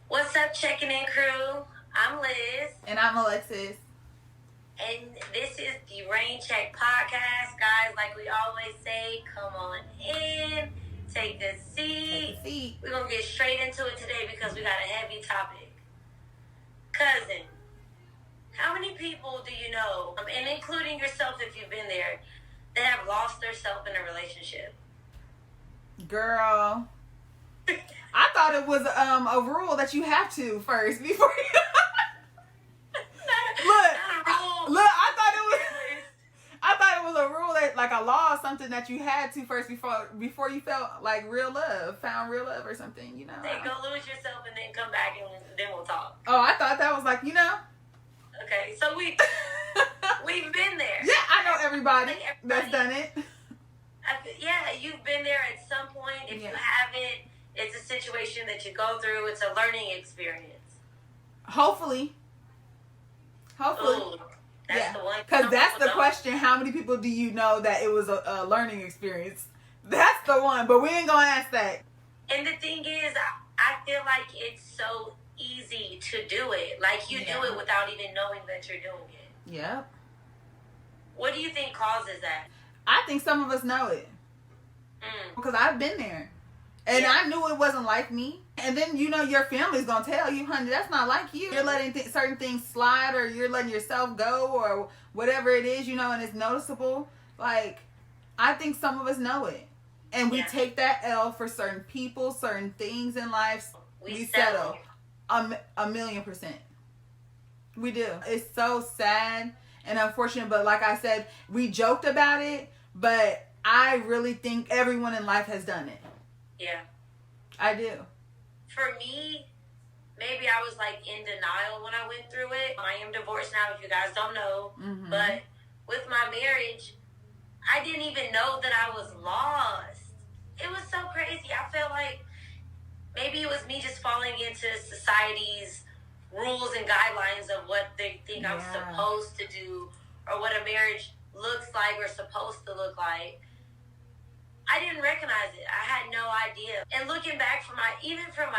What's up, checking in crew? I'm Liz. And I'm Alexis. And this is the Rain Check Podcast. Guys, like we always say, come on in, take a seat. We're going to get straight into it today because we got a heavy topic. Cousin, how many people do you know, and including yourself if you've been there, that have lost their self in a relationship? Girl, I thought it was a rule that you have to first before you... Look, I thought it was a rule that, like a law or something, that you had to first before you felt like real love, found real love or something, you know. Then go lose yourself and then come back and then we'll talk. Oh, I thought that was like, you know. Okay, so we've been there. Yeah, I know everybody that's done it. Yeah, you've been there at some point. If you haven't, it's a situation that you go through. It's a learning experience. Hopefully. Ooh, that's the one. Because that's the question. How many people do you know that it was a learning experience? That's the one. But we ain't going to ask that. And the thing is, I feel like it's so easy to do it. Like, you do it without even knowing that you're doing it. Yeah. What do you think causes that? I think some of us know it. Because I've been there. And I knew it wasn't like me. And then, you know, your family's going to tell you, honey, that's not like you. You're letting certain things slide, or you're letting yourself go, or whatever it is, you know, and it's noticeable. Like, I think some of us know it. And we take that L for certain people, certain things in life. We settle 1,000,000%. We do. It's so sad and unfortunate. But like I said, we joked about it, but I really think everyone in life has done it. Yeah. I do. For me, maybe I was like in denial when I went through it. I am divorced now, if you guys don't know. But with my marriage, I didn't even know that I was lost. It was so crazy. I felt like maybe it was me just falling into society's rules and guidelines of what they think I'm supposed to do, or what a marriage looks like or supposed to look like. I didn't recognize it. I had no idea. And looking back from my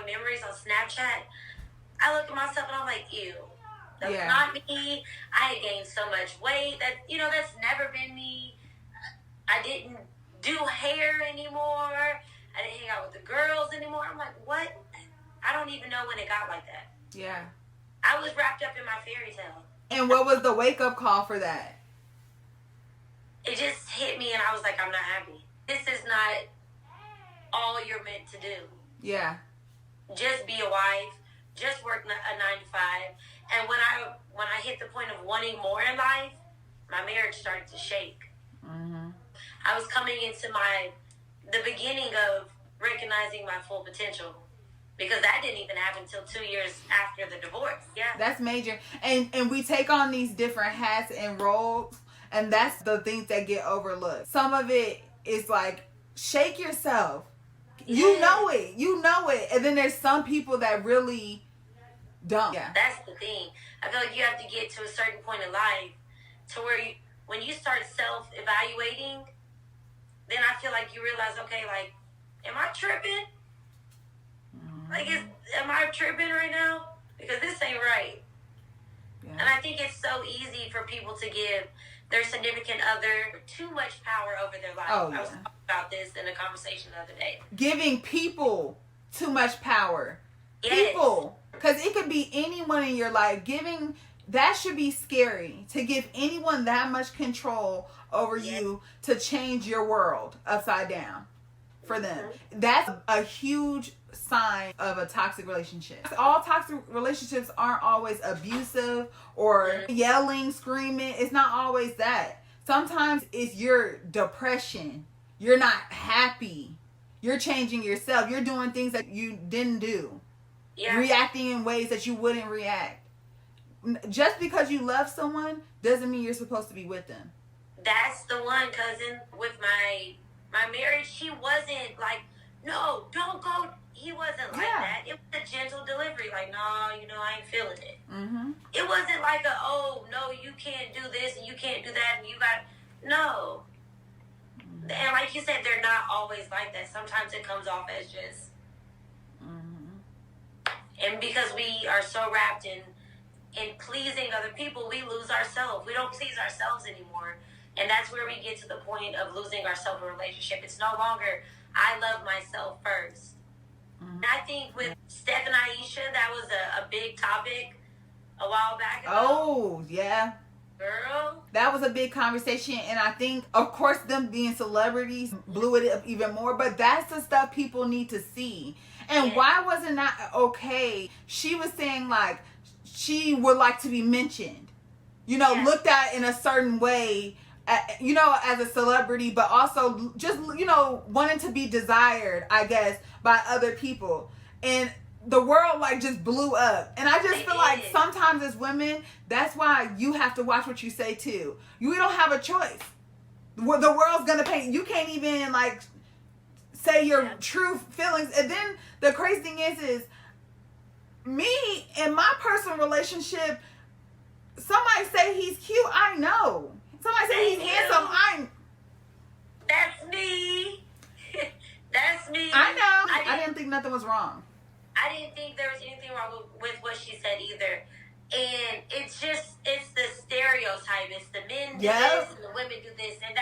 memories on Snapchat, I look at myself and I'm like, ew, that's not me. I had gained so much weight that, you know, that's never been me. I didn't do hair anymore. I didn't hang out with the girls anymore. I'm like, what? I don't even know when it got like that. Yeah. I was wrapped up in my fairy tale. And what was the wake-up call for that? It just hit me and I was like, I'm not happy. This is not all you're meant to do. Yeah. Just be a wife. Just work a 9 to 5. And when I hit the point of wanting more in life, my marriage started to shake. I was coming into the beginning of recognizing my full potential. Because that didn't even happen until 2 years after the divorce. Yeah. That's major. And we take on these different hats and roles, and that's the things that get overlooked. Some of it is like, shake yourself. You know it. You know it. And then there's some people that really don't. Yeah. That's the thing. I feel like you have to get to a certain point in life to where when you start self-evaluating, then I feel like you realize, okay, like, am I tripping? Like, am I tripping right now? Because this ain't right. Yeah. And I think it's so easy for people to give their significant other too much power over their life. Oh, yeah. I was talking about this in a conversation the other day. Giving people too much power. Yes. People. Because it could be anyone in your life. That should be scary. To give anyone that much control over you to change your world upside down for them. That's a huge sign of a toxic relationship. All toxic relationships aren't always abusive or yelling, screaming. It's not always that. Sometimes it's your depression. You're not happy. You're changing yourself. You're doing things that you didn't do. Yeah. Reacting in ways that you wouldn't react. Just because you love someone doesn't mean you're supposed to be with them. That's the one, cousin. With my marriage, he wasn't like, no, don't go. He wasn't like that. It was a gentle delivery. Like, no, you know, I ain't feeling it. It wasn't like oh, no, you can't do this and you can't do that and you got... No. And like you said, they're not always like that. Sometimes it comes off as just... And because we are so wrapped in pleasing other people, we lose ourselves. We don't please ourselves anymore. And that's where we get to the point of losing ourselves in a relationship. It's no longer, I love myself first. Mm-hmm. And I think with Steph and Aisha, that was a big topic a while back ago. Oh, yeah. Girl. That was a big conversation. And I think, of course, them being celebrities blew it up even more. But that's the stuff people need to see. And why wasn't that okay? She was saying, like, she would like to be mentioned. You know, looked at in a certain way. You know, as a celebrity, but also just, you know, wanting to be desired, I guess, by other people. And the world, like, just blew up. And I just feel like sometimes as women, that's why you have to watch what you say, too. You don't have a choice. The world's going to paint. You can't even, like, say your true feelings. And then the crazy thing is me, in my personal relationship, somebody say he's cute, I know. Somebody say he's handsome, That's me. That's me. I know. I didn't think nothing was wrong. I didn't think there was anything wrong with what she said either. And it's the stereotype. It's the men do this and the women do this. And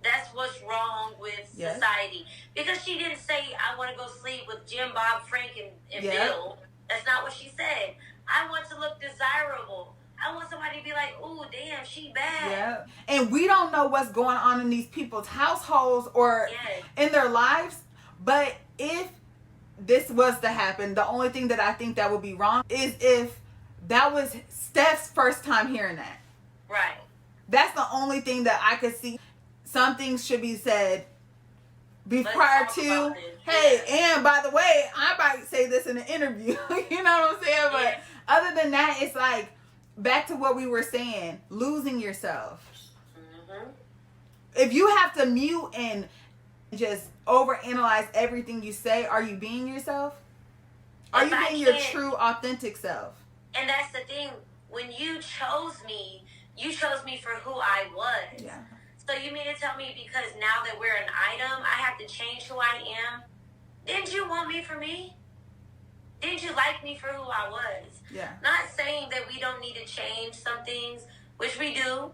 that's what's wrong with society. Because she didn't say, I want to go sleep with Jim, Bob, Frank, and Bill. That's not what she said. I want to look desirable. I want somebody to be like, ooh, damn, she bad. Yeah. And we don't know what's going on in these people's households or in their lives. But if this was to happen, the only thing that I think that would be wrong is if that was Steph's first time hearing that. Right. That's the only thing that I could see. Some things should be said prior to, hey, and by the way, I might say this in an interview. You know what I'm saying? But other than that, it's like, back to what we were saying, losing yourself. Mm-hmm. If you have to mute and just overanalyze everything you say, are you being yourself? Are you being your true, authentic self? And that's the thing. When you chose me for who I was. Yeah. So you mean to tell me because now that we're an item, I have to change who I am? Didn't you want me for me? Didn't you like me for who I was? Yeah. Not saying that we don't need to change some things, which we do,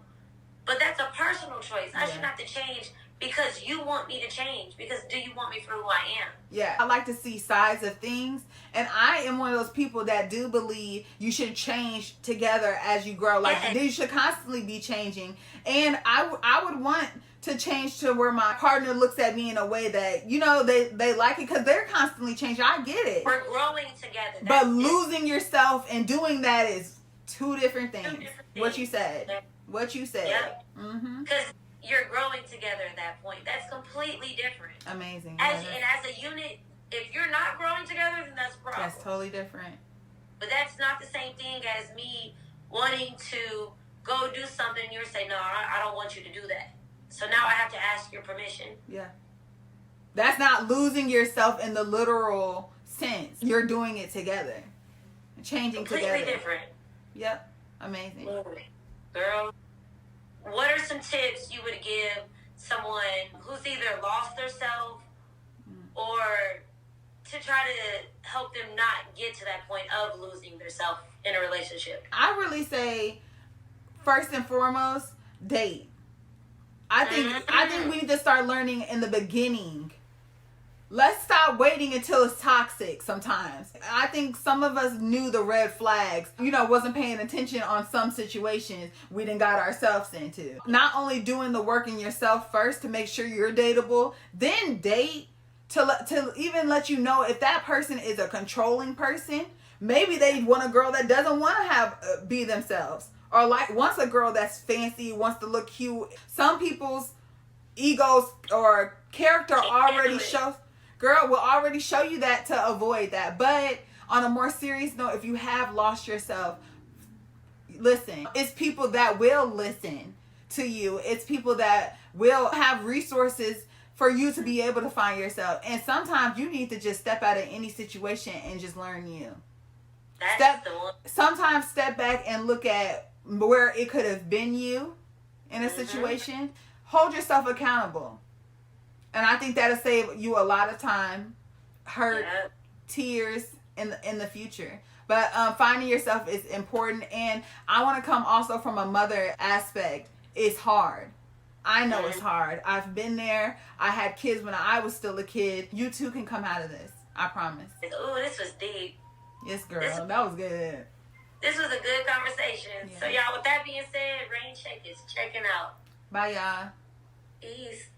but that's a personal choice. I shouldn't have to change because you want me to change. Because do you want me for who I am? Yeah. I like to see sides of things. And I am one of those people that do believe you should change together as you grow. Like, you should constantly be changing. And I would want to change to where my partner looks at me in a way that, you know, they like it because they're constantly changing. I get it. We're growing together. But losing yourself and doing that is two different things. What you said. What you said. Yep. Because you're growing together at that point. That's completely different. Amazing. And as a unit, if you're not growing together, then that's a problem. That's totally different. But that's not the same thing as me wanting to go do something and you're saying, no, I don't want you to do that. So now I have to ask your permission. Yeah. That's not losing yourself in the literal sense. You're doing it together. Changing together. Completely different. Yep. Amazing. Girl, what are some tips you would give someone who's either lost their self or to try to help them not get to that point of losing their self in a relationship? I really say, first and foremost, date. I think we need to start learning in the beginning. Let's stop waiting until it's toxic sometimes. I think some of us knew the red flags, you know, wasn't paying attention on some situations we done got ourselves into. Not only doing the work in yourself first to make sure you're dateable, then date to even let you know if that person is a controlling person. Maybe they want a girl that doesn't want to be themselves. Or like wants a girl that's fancy, wants to look cute. Some people's egos or character already will already show you that to avoid that. But on a more serious note, if you have lost yourself, listen. It's people that will listen to you. It's people that will have resources for you to be able to find yourself. And sometimes you need to just step out of any situation and just learn you. Sometimes step back and look at where it could have been you in a situation. Hold yourself accountable. And I think that'll save you a lot of time, hurt, tears, in the future. But finding yourself is important, and I want to come also from a mother aspect. It's hard. I know it's hard. I've been there. I had kids when I was still a kid. You too can come out of this. I promise. Ooh, this was deep. Yes, girl. That was good. This was a good conversation. Yeah. So, y'all, with that being said, Rain Check is checking out. Bye, y'all. Peace.